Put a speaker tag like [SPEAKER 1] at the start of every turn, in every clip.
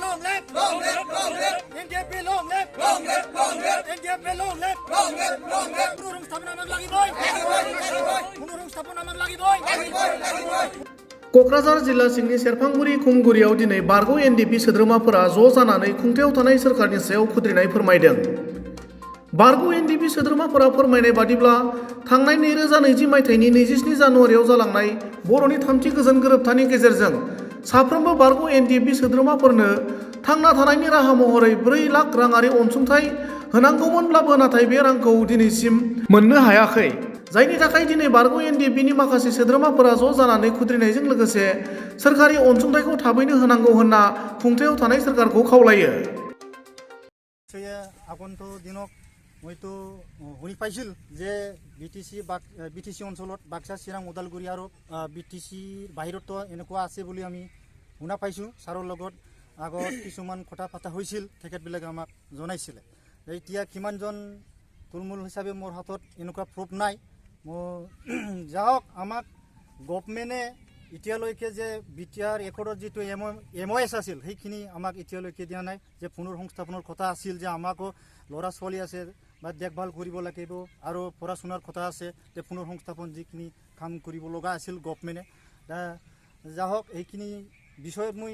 [SPEAKER 1] long live! Long live! Long live! NDP long live! Long live! Long live! NDP long live! Long live! Long live! Menurung स्थापना lagi boy! Menurung स्थापना lagi boy!
[SPEAKER 2] Kokrajhar जिल्ला सिंनि सेरफांगुरि खुमगुरियाव दिनै बारग' एनडिपि सोद्रोमाफोरा ज' जानानै खुंथायाव थानाय सोरखारनि सायाव खुद्रिनाय फोरमायदों। बारग' एनडिपि सोद्रोमाफोरा फोरमायनाय बादिब्ला थांनाय 2020 मायथाइनि 27 जानुवारियाव जालांनाय बर'नि थामथि गोजोन गोरोबथानि गेजेरजों साफ्रोमबो बारग' एनडिपि सोद्रोमाफोरनो थांना थानायनि राहा महरै 4 लाख राङारि अनसुंथाइ होनांगौमोनब्लाबो नाथाय बे रांखौ दिनैसिम मोननो हायाखै। जायनि थाखाय दिनै बारग' एनडिपिनि माखासे सोद्रोमाफोरा ज' जानानै खुद्रिनायजों लोगोसे सोरखारि अनसुंथाइखौ थाबैनो होनांगौ होनना खुंथायाव थानाय सोरखारखौ खावलायो।
[SPEAKER 1] আগন্তুক দিনক মইতো শুনি পাইছিল যে বিটিসি অঞ্চলত বাক্সা চিৰাং ওদালগুৰি আৰু বিটিসিৰ বাহিৰতো এনেকুৱা আছে বুলি আমি শুনা পাইছোঁ। ছাৰৰ লগত আগত কিছুমান কথা পতা হৈছিল, তেখেতবিলাকে আমাক জনাইছিলে। এতিয়া কিমানজন তুলমূল হিচাপে মোৰ হাতত এনেকুৱা প্ৰুফ নাই। যাওক আমাক গভৰ্ণমেণ্টে এতিয়ালৈকে যে বিটিআৰ একৰ্ডৰ যিটো MOS আছিল সেইখিনি আমাক এতিয়ালৈকে দিয়া নাই। যে পুনৰ সংস্থাপনৰ কথা আছিল, যে আমাকো ল'ৰা ছোৱালী আছে বা দেখভাল কৰিব লাগিব আৰু পঢ়া শুনাৰ কথা আছে, যে পুনৰ সংস্থাপন যিখিনি কাম কৰিব লগা আছিল গভৰ্ণমেণ্টে। যাওক এইখিনি বিষয়ত মই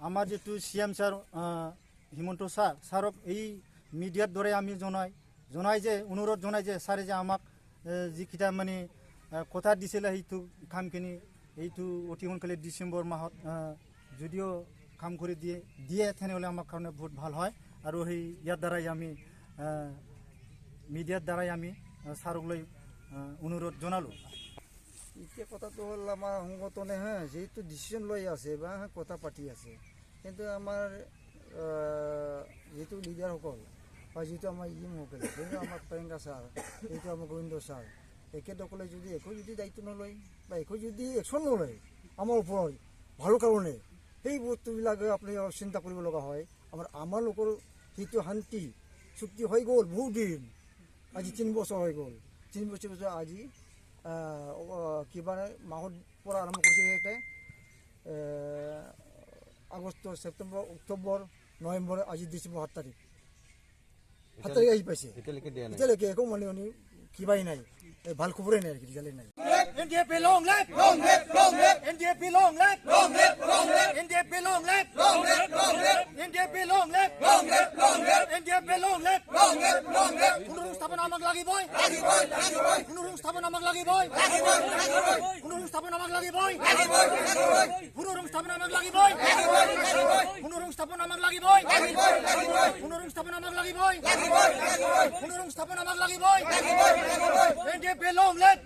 [SPEAKER 1] আমাৰ যিটো CM ছাৰ হিমন্ত ছাৰক এই মিডিয়াৰ দৰে আমি জনাই যে অনুৰোধ জনাই যে ছাৰে যে আমাক যিকেইটা মানে কথা দিছিলে সেইটো কামখিনি এইটো অতি সোনকালে ডিচেম্বৰ মাহত যদিও কাম কৰি দিয়ে তেনেহ'লে আমাৰ কাৰণে বহুত ভাল হয়। আৰু সেই ইয়াৰ দ্বাৰাই আমি মিডিয়াৰ দ্বাৰাই আমি ছাৰক লৈ অনুৰোধ জনালোঁ।
[SPEAKER 3] এতিয়া কথাটো হ'ল আমাৰ সংগঠনে যিহেতু ডিচিশ্যন লৈ আছে বা কথা পাতি আছে, কিন্তু আমাৰ যিটো লিডাৰসকল বা যিটো আমাৰ ইমসকল, যেনে আমাৰ প্ৰিয়ংকা ছাৰ, এইটো আমাৰ গোবিন্দ ছাৰ, এখেতসকলে যদি একো দায়িত্ব নলয় বা একো যদি একশ্যন নলয় আমাৰ ওপৰত ভালৰ কাৰণে, সেই বস্তুবিলাকে আপুনি চিন্তা কৰিব লগা হয়। আমাৰ লোকৰ যিটো শান্তি চুক্তি হৈ গ'ল বহুত দিন, আজি 3 বছৰ হৈ গ'ল। 3 বছৰ পিছত আজি কিবা মাহৰ পৰা আৰম্ভ কৰিছে সিহঁতে আগষ্ট, ছেপ্টেম্বৰ, অক্টোবৰ, নৱেম্বৰ, আজি ডিচেম্বৰ 7 তাৰিখ আহি পাইছে। এতিয়ালৈকে একো মানে কিবাই নাই, ভাল খবৰেই নাই, ৰিজাল্টেই নাই।
[SPEAKER 1] NDP long live! Long live! Long live! NDP long live! Long live! Long live! NDP long live! Long live! Long live! NDP long live! Long live! Long live! NDP long live! Long live! Long live! পুনৰুং স্থাপন আমাক লাগিবই! লাগিবই! লাগিবই! পুনৰুং স্থাপন আমাক লাগিবই! লাগিবই! লাগিবই! পুনৰুং স্থাপন আমাক লাগিবই! লাগিবই! লাগিবই! পুনৰুং স্থাপন আমাক লাগিবই! লাগিবই! লাগিবই! পুনৰুং স্থাপন আমাক লাগিবই! লাগিবই! লাগিবই! পুনৰুং স্থাপন আমাক লাগিবই! লাগিবই! লাগিবই! পুনৰুং স্থাপন আমাক লাগিবই! লাগিবই! লাগিবই! NDP long live!